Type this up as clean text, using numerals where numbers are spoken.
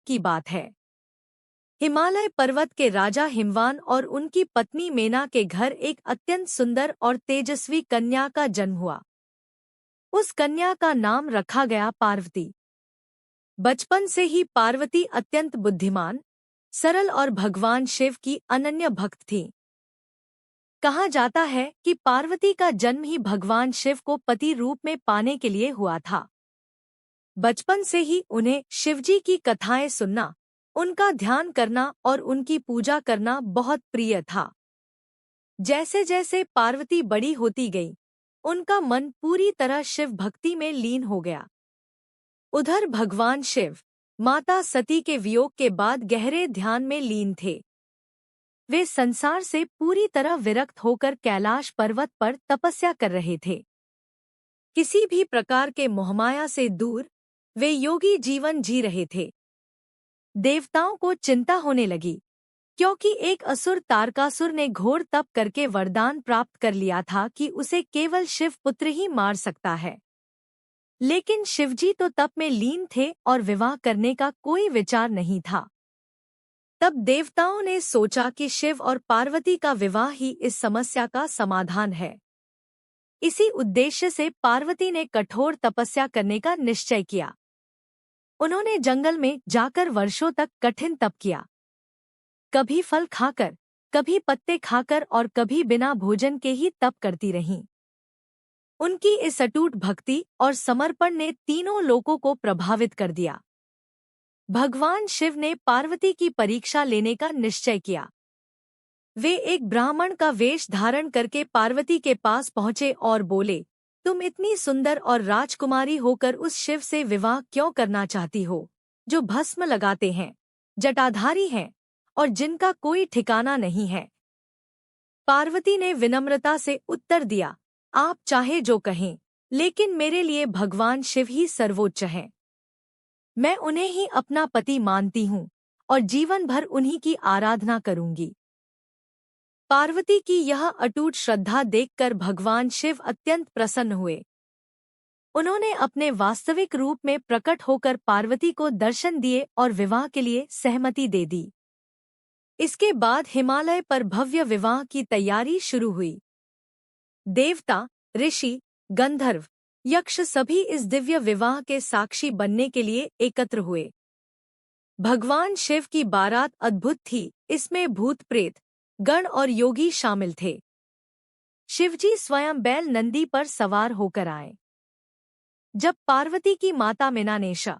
की बात है। हिमालय पर्वत के राजा हिमवान और उनकी पत्नी मेना के घर एक अत्यंत सुंदर और तेजस्वी कन्या का जन्म हुआ। उस कन्या का नाम रखा गया पार्वती। बचपन से ही पार्वती अत्यंत बुद्धिमान, सरल और भगवान शिव की अनन्य भक्त थी। कहा जाता है कि पार्वती का जन्म ही भगवान शिव को पति रूप में पाने के लिए हुआ था। बचपन से ही उन्हें शिवजी की कथाएं सुनना, उनका ध्यान करना और उनकी पूजा करना बहुत प्रिय था। जैसे जैसे पार्वती बड़ी होती गई, उनका मन पूरी तरह शिव भक्ति में लीन हो गया। उधर भगवान शिव माता सती के वियोग के बाद गहरे ध्यान में लीन थे। वे संसार से पूरी तरह विरक्त होकर कैलाश पर्वत पर तपस्या कर रहे थे। किसी भी प्रकार के मोहमाया से दूर वे योगी जीवन जी रहे थे। देवताओं को चिंता होने लगी, क्योंकि एक असुर तारकासुर ने घोर तप करके वरदान प्राप्त कर लिया था कि उसे केवल शिव पुत्र ही मार सकता है। लेकिन शिवजी तो तप में लीन थे और विवाह करने का कोई विचार नहीं था। तब देवताओं ने सोचा कि शिव और पार्वती का विवाह ही इस समस्या का समाधान है। इसी उद्देश्य से पार्वती ने कठोर तपस्या करने का निश्चय किया। उन्होंने जंगल में जाकर वर्षों तक कठिन तप किया, कभी फल खाकर, कभी पत्ते खाकर और कभी बिना भोजन के ही तप करती रहीं। उनकी इस अटूट भक्ति और समर्पण ने तीनों लोकों को प्रभावित कर दिया। भगवान शिव ने पार्वती की परीक्षा लेने का निश्चय किया। वे एक ब्राह्मण का वेश धारण करके पार्वती के पास पहुंचे और बोले, तुम इतनी सुंदर और राजकुमारी होकर उस शिव से विवाह क्यों करना चाहती हो, जो भस्म लगाते हैं, जटाधारी हैं और जिनका कोई ठिकाना नहीं है? पार्वती ने विनम्रता से उत्तर दिया, आप चाहे जो कहें, लेकिन मेरे लिए भगवान शिव ही सर्वोच्च हैं। मैं उन्हें ही अपना पति मानती हूँ और जीवन भर उन्हीं की आराधना करूंगी। पार्वती की यह अटूट श्रद्धा देखकर भगवान शिव अत्यंत प्रसन्न हुए। उन्होंने अपने वास्तविक रूप में प्रकट होकर पार्वती को दर्शन दिए और विवाह के लिए सहमति दे दी। इसके बाद हिमालय पर भव्य विवाह की तैयारी शुरू हुई। देवता, ऋषि, गंधर्व, यक्ष सभी इस दिव्य विवाह के साक्षी बनने के लिए एकत्र हुए। भगवान शिव की बारात अद्भुत थी। इसमें भूत प्रेत, गण और योगी शामिल थे। शिवजी स्वयं बैल नंदी पर सवार होकर आए। जब पार्वती की माता मीनानेशा